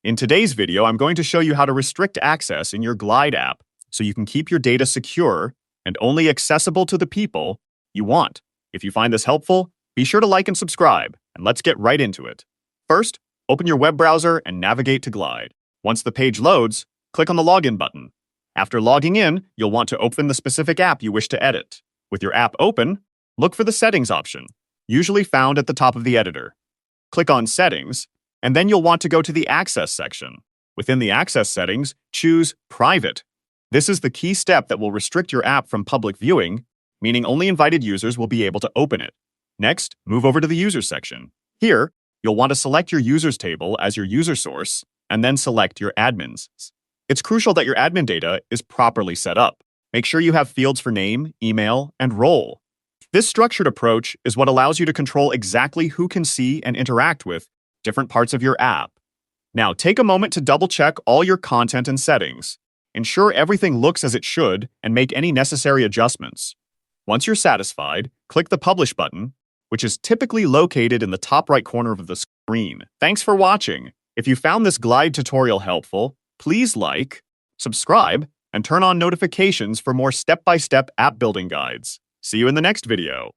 In today's video, I'm going to show you how to restrict access in your Glide app so you can keep your data secure and only accessible to the people you want. If you find this helpful, be sure to like and subscribe, and let's get right into it. First, open your web browser and navigate to Glide. Once the page loads, click on the Login button. After logging in, you'll want to open the specific app you wish to edit. With your app open, look for the Settings option, usually found at the top of the editor. Click on Settings, and then you'll want to go to the Access section. Within the Access settings, choose Private. This is the key step that will restrict your app from public viewing, meaning only invited users will be able to open it. Next, move over to the Users section. Here, you'll want to select your users table as your user source, and then select your admins. It's crucial that your admin data is properly set up. Make sure you have fields for name, email, and role. This structured approach is what allows you to control exactly who can see and interact with different parts of your app. Now, take a moment to double-check all your content and settings. Ensure everything looks as it should and make any necessary adjustments. Once you're satisfied, click the Publish button, which is typically located in the top right corner of the screen. Thanks for watching. If you found this Glide tutorial helpful, please like, subscribe, and turn on notifications for more step-by-step app building guides. See you in the next video.